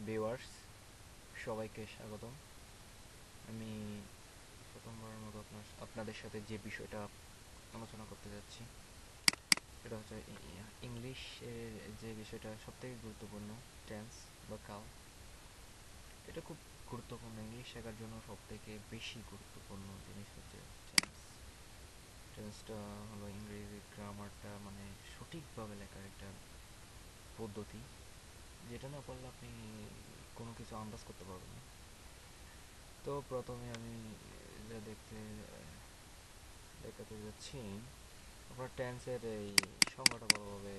Viewers, সবাইকে স্বাগতম। আমি প্রথমবারের মতো আপনাদের সাথে যে বিষয়টা আলোচনা করতে যাচ্ছি সেটা হচ্ছে ইংলিশের যে বিষয়টা সবথেকে গুরুত্বপূর্ণ, টেন্স বা কাল। এটা খুব গুরুত্বপূর্ণ। ইংলিশ শেখার জন্য সবথেকে বেশি গুরুত্বপূর্ণ জিনিস হচ্ছে টেন্স। টেন্সটা হলো ইংরেজি গ্রামারটা মানে সঠিকভাবে লেখার একটা পদ্ধতি, যেটা না পারলে আপনি কোনো কিছু আন্দাজ করতে পারবেন না। তো প্রথমে আমি যা দেখাতে যাচ্ছি, আপনার টেন্সের এই সংজ্ঞাটা ভালোভাবে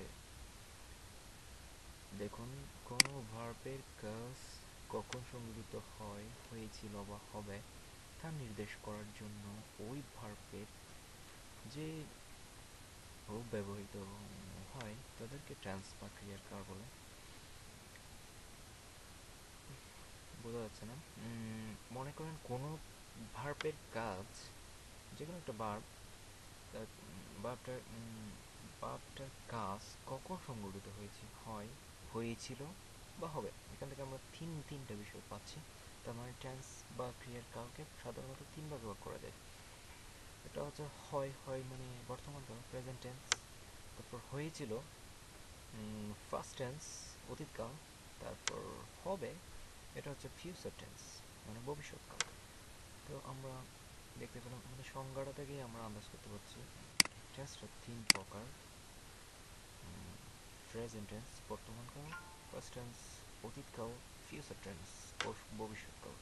দেখুন। কোনো ভার্বের কাজ কখন সংঘটিত হয়, হয়েছিল বা হবে তা নির্দেশ করার জন্য ওই ভার্বের যে রূপ ব্যবহৃত হয় তাদেরকে টেন্স বা ক্রিয়ার কাল বলে। বোঝা যাচ্ছে না? মনে করেন কোনো ভার্বের কাজ, যে কোনো একটা ভার্ব, তার ভার্বটার ভার্বটার কাজ কখন সংঘটিত হয়েছিল বা হবে। এখান থেকে আমরা তিনটা বিষয় পাচ্ছি। তার মানে টেন্স বা ক্রিয়ার কালকে সাধারণত তিন ভাগে ভাগ করা যায়। এটা হচ্ছে হয় হয় মানে বর্তমান কাল, প্রেজেন্ট টেন্স। তারপর হয়েছিল, ফার্স্ট টেন্স, অতীতকাল। তারপর হবে, এটা হচ্ছে ফিউচার টেন্স মানে ভবিষ্যৎকাল। তো আমরা দেখতে পেলাম আমাদের সংজ্ঞাটা থেকেই আমরা আন্দাজ করতে পারছি টেন্সটা তিন প্রকার: প্রেজেন্ট টেন্স বর্তমানকাল, ফার্স্ট টেন্স অতীতকাল, ফিউচার টেন্স ভবিষ্যৎকাল।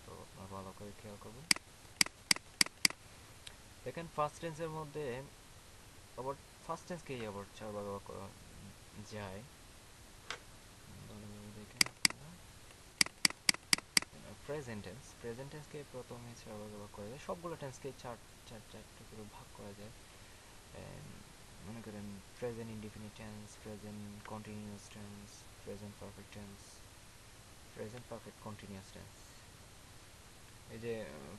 তো আপনারা ভালো করে খেয়াল করবেন। দেখেন ফার্স্ট টেন্সের মধ্যে আবার ফার্স্ট টেন্সকেই আবার চার ভাগে ভাগ করা যায়। ভালোভাবে দেখেন আপনারা। প্রেজেন্ট টেন্সকে প্রথমে চার ভাগে ভাগ করা যায়, সবগুলো টেন্সকে চারটা করে ভাগ করা যায়। মনে করেন present indefinite tense, present continuous tense, present perfect tense, present perfect continuous tense. এই যে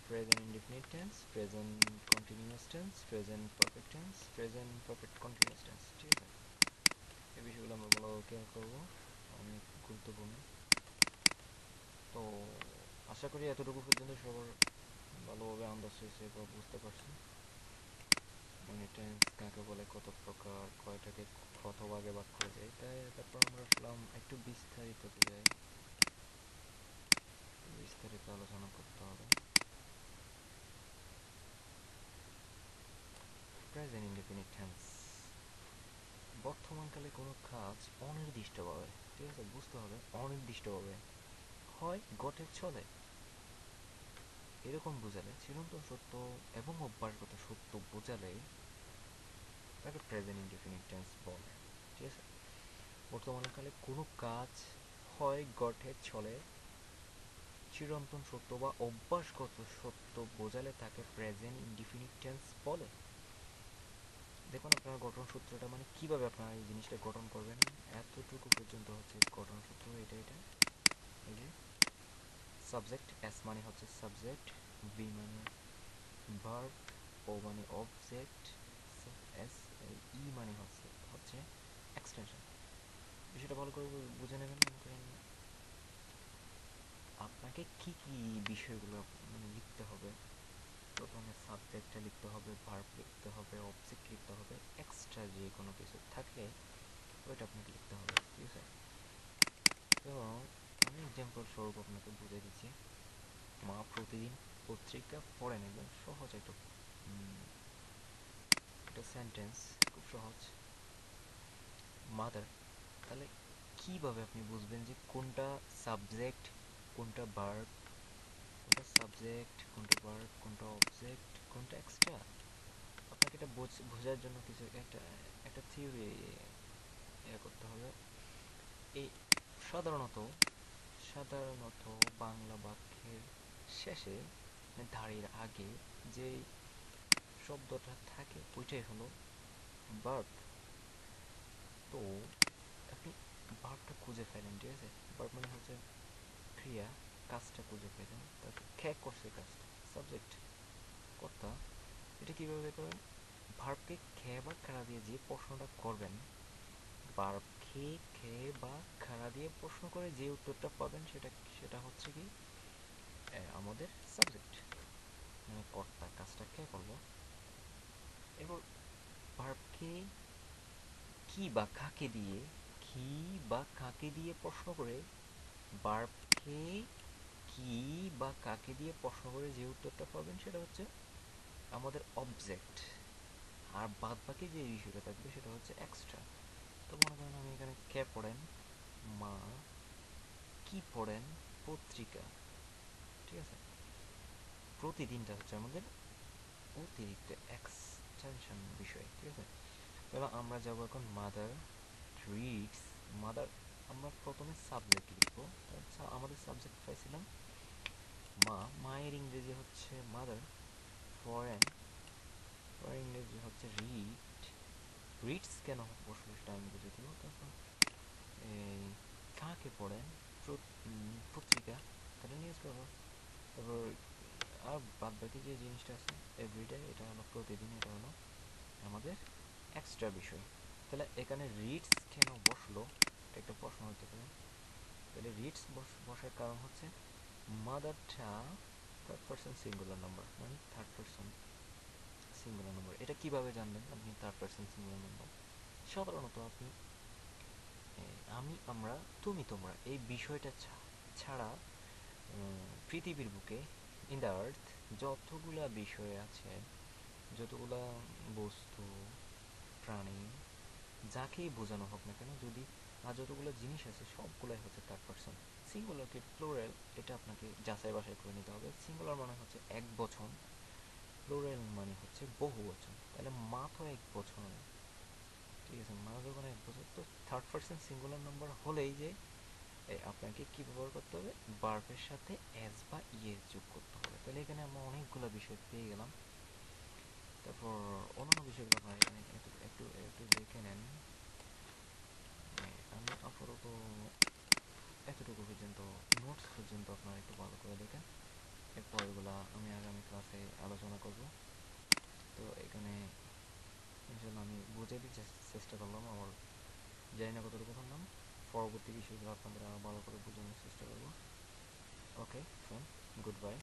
present indefinite tense, present continuous tense, present perfect tense, present perfect continuous tense. ঠিক আছে, এই বিষয়গুলো আমরা ভালো খেয়াল করবো, অনেক গুরুত্বপূর্ণ। তো আশা করি এতটুকু পর্যন্ত সবার ভালোভাবে আন্দাজ হয়েছে বা বুঝতে পারছি মানে টেন্স কাকে বলে, কত প্রকার, কয়টাকে কত ভাগে ভাগ করা যায়। তাই তারপর আমরা আসলাম একটু বিস্তারিততে যাই, বিস্তারিত আলোচনা করতে হবে। প্রেজেন্ট ইনডিফিনিট টেন্স, বর্তমানকালে কোনো কাজ অনির্দিষ্টভাবে, ঠিক আছে বুঝতে হবে, অনির্দিষ্টভাবে হয়, ঘটে, চলে, এরকম বোঝালে, চিরন্তন সত্য এবং অভ্যাসগত সত্য বোঝালে তাকে প্রেজেন্ট ইনডিফিনিট টেন্স বলে। ঠিক আছে, বর্তমানকালে কোনো কাজ হয়, ঘটে, চলে, চিরন্তন সত্য বা অভ্যাসগত সত্য বোঝালে তাকে প্রেজেন্ট ইনডিফিনিট টেন্স বলে। দেখুন আপনার গঠন সূত্রটা মানে কিভাবে আপনারা এই জিনিসটা গঠন করবেন, এতটুকু পর্যন্ত হচ্ছে গঠন সূত্র। এটা এই যে সাবজেক্ট, এস মানে হচ্ছে সাবজেক্ট, ভি মানে ভার্ব, ও মানে অবজেক্ট, এস, ই মানে হচ্ছে এক্সটেনশন। বিষয়টা ভালো করে বুঝে নেবেন। মনে করেন আপনাকে কি কি বিষয়গুলো মানে লিখতে হবে। প্রথমে সাবজেক্টটা লিখতে হবে, ভার্ব লিখতে হবে, অবজেক্ট লিখতে হবে, এক্সট্রা যে কোনো কিছু থাকলে ওইটা আপনাকে লিখতে হবে। ঠিক আছে, তো আমি এক্সাম্পল স্বরূপ আপনাকে বুঝিয়ে দিচ্ছি। মা প্রতিদিন পত্রিকা পড়েন, একদম সহজ একটা একটা সেন্টেন্স, খুব সহজ। মাদার, তাহলে কিভাবে আপনি বুঝবেন যে কোনটা সাবজেক্ট, কোনটা ভার্ব, কোনটা সাবজেক্ট, কোনটা ভার্ব, কোনটা অবজেক্ট, কোনটা এক্সট্রা? আপনাকে এটা বোঝার জন্য কিছু একটা একটা থিওরি করতে হবে। এই সাধারণত সাধারণত বাংলা বাক্যের শেষে মানে ধাড়ির আগে যে শব্দটা থাকে ওইটাই হলো ভার্ব। তো আপনি ভার্বটা খুঁজে ফেলেন, ঠিক আছে। ভার্ব মানে হচ্ছে ক্রিয়া, কাজটা খুঁজে পেলেন, তারপর কে করছে কাজটা, সাবজেক্ট, কর্তা। এটা কীভাবে করবেন, ভার্বকে খে বা কারা দিয়ে যে প্রশ্নটা করবেন, ভার্ব খে খে বা খাড়া দিয়ে প্রশ্ন করে যে উত্তরটা পাবেন সেটা সেটা হচ্ছে কি আমাদের সাবজেক্ট, মানে কর্তা, কাজটা কে করলো। এরপর ভার্বকে কি বা কাকে দিয়ে, কি বা কাকে দিয়ে প্রশ্ন করে, ভার্বকে কি বা কাকে দিয়ে প্রশ্ন করে যে উত্তরটা পাবেন সেটা হচ্ছে আমাদের অবজেক্ট। আর বাদ বাকি যে বিষয়টা থাকবে সেটা হচ্ছে এক্সট্রা। তো মনে করেন আমি এখানে কে পড়েন, মা, কি পড়েন, পত্রিকা, ঠিক আছে। প্রতিদিনটা হচ্ছে আমাদের অতিরিক্ত এক্সটেনশন বিষয়, ঠিক আছে। তাহলে আমরা যাব এখন মাদার রিডস। মাদার, আমরা প্রথমে সাবজেক্ট লিখবো। আমাদের সাবজেক্ট পাইছিলাম মা, মায়ের ইংরেজি হচ্ছে মাদার। ফরেন, ফরেন ইংরেজি হচ্ছে রিড। রিডস কেন বসলো সেটা আমি বুঝে দিব। তারপর এই কাকে পড়েন, পত্রিকা, তাহলে নিউজ পেপার। তারপর আর বাদ বাকি যে জিনিসটা আছে এভরিডে, এটা হলো প্রতিদিন, এটা হলো আমাদের এক্সট্রা বিষয়। তাহলে এখানে রিডস কেন বসলো এটা একটা প্রশ্ন হতে পারে। তাহলে রিডস বসার কারণ হচ্ছে মাদারটা থার্ড পারসন সিঙ্গুলার নাম্বার, মানে থার্ড পারসন সিঙ্গুলার নাম্বার। এটা কিভাবে জানবেন আপনি থার্ড পারসন সিঙ্গুলার নাম্বার? সাধারণত আপনি আমি, আমরা, তুমি, তোমরা এই বিষয়টা ছাড়া পৃথিবীর বুকে, ইন দ্য আর্থ, যতগুলা বিষয় আছে, যতগুলা বস্তু, প্রাণী, যাকেই বোঝানো হোক না কেন, যদি আর যতগুলো জিনিস আছে সবগুলাই হচ্ছে থার্ড পারসন। সিঙ্গুলার কি প্লুরাল এটা আপনাকে যাচাই বাছাই করে নিতে হবে। সিঙ্গুলার মানে হচ্ছে এক বচন, প্লুরাল মানে হচ্ছে বহু বচন। তাহলে মা তো এক বচন, ঠিক আছে। মা যখন এক বচন, তো থার্ড পারসন সিঙ্গুলার নাম্বার হলেই যে আপনাকে কি ব্যবহার করতে হবে, ভার্বের সাথে এস বা ইএস যোগ করতে হবে। তাহলে এখানে আমরা অনেকগুলো বিষয় পেয়ে গেলাম। তারপর অন্যান্য বিষয়গুলো আপনারা এখানে একটু একটু একটু দেখে নেন। আমি আপাতত এতটুকু পর্যন্ত, নোটস পর্যন্ত আপনারা একটু ভালো করে দেখেন। এরপর এগুলা আমি আগামী ক্লাসে আলোচনা করব। তো এখানে ইনশাল্লাহ আমি বুঝে দিতে চেষ্টা করলাম, আমার জানি না কতটুকু পারলাম। পরবর্তী বিষয়গুলো আপনাদের আরও ভালো করে বোঝানোর চেষ্টা করব। Okay fine, good bye.